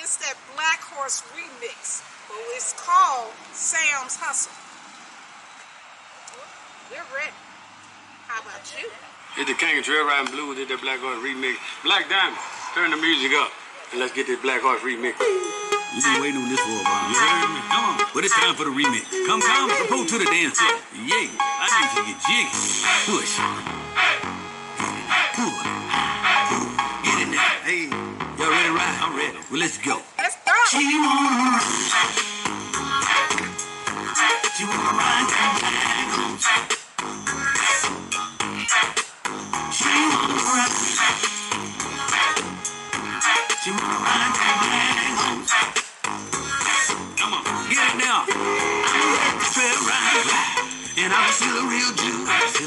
It's that Black Horse remix, but it's called Sam's Hustle. We're ready. How about you? It's the King of Trail Riding Blues, did that Black Horse remix. Black Diamond, turn the music up and let's get this Black Horse remix. You've been waiting on this for a while. You heard me? Come on. But it's time for the remix. Come, propose to the dance floor. Yeah, I need you to get jiggy. Push. Pull. Get in there. Hey, y'all ready to ride? I'm ready. Well, let's go. Let's go. She wanna ride. She wanna ride that Black Horse. She wanna ride. She wanna ride that Black Horse. Come on, get it now. I'm at the trail ride, and I was feeling real juice.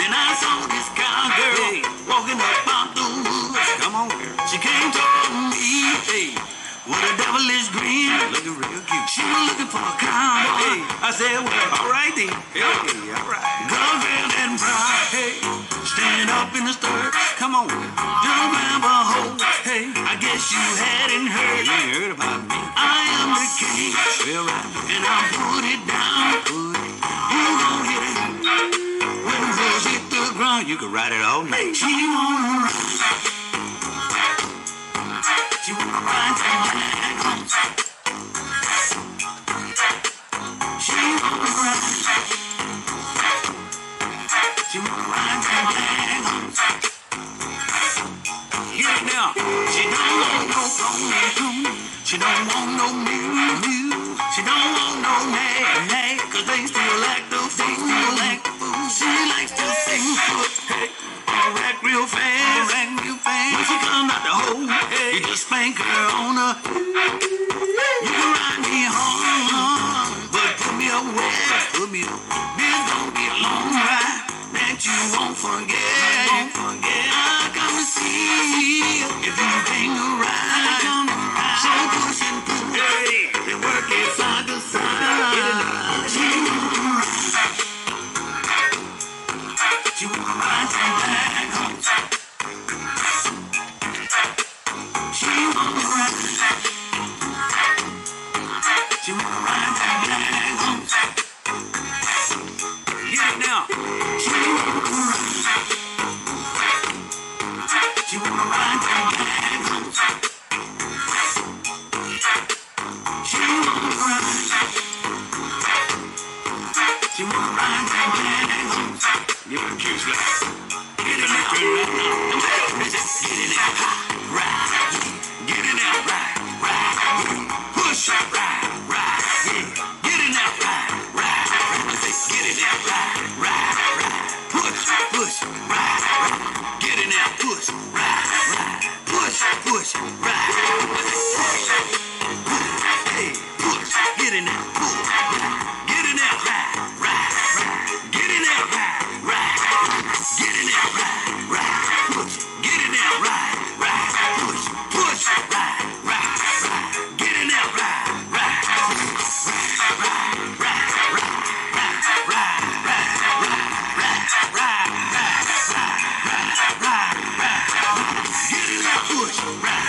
Then I saw this cowgirl walking up out the woods. Come on, girl. She came toward me, hey, with a devilish grin, looking real cute. She was looking for a cowboy. Hey, I said, well, all right then. Hey, all right. Girlfriend and bride, hey, stand up in the stirrups. Come on, don't grab a hold. Hey, I guess you hadn't heard. You ain't heard about me. I am the king, and I put it down. You gon' hit it. When the girls hit the ground, you can ride it all night. She wanna ride. She wanna ride that Black Horse. She wanna ride. She wanna ride that Black Horse. Get it now. She don't want no pony. She don't want no mule. She don't want no nag. Cause they still like the fool. She likes to sing foot. Hey, rack real fast. When she come out the hole, hey, you just spank her on her. You can ride me home, but put me away. This gon' be a long ride that you won't forget. I come to see if you can ride. So push and pull, then work it side to side. She wanna ride. She wanna ride that Black Horse. She wanna ride. She wanna ride that Black Horse. Get it now. She wanna ride. She wanna ride that Black Horse. She wanna ride. She wanna ride that Black Horse. Give her a kiss, like. Get it now. Get it now. Ride. Get it now. Ride. Push. Ride. Yeah. Get it now. Ride. Get it now. Ride. Push. Ride. Get it now. Push. Ride. Push. Ride. Hey. Push. Get it now. Pull. Get it now. Ride. Get it now. Ride. Get it now. Ride. Push. Get it now. Ride. Push. Ride. Get it now. Push. Ride.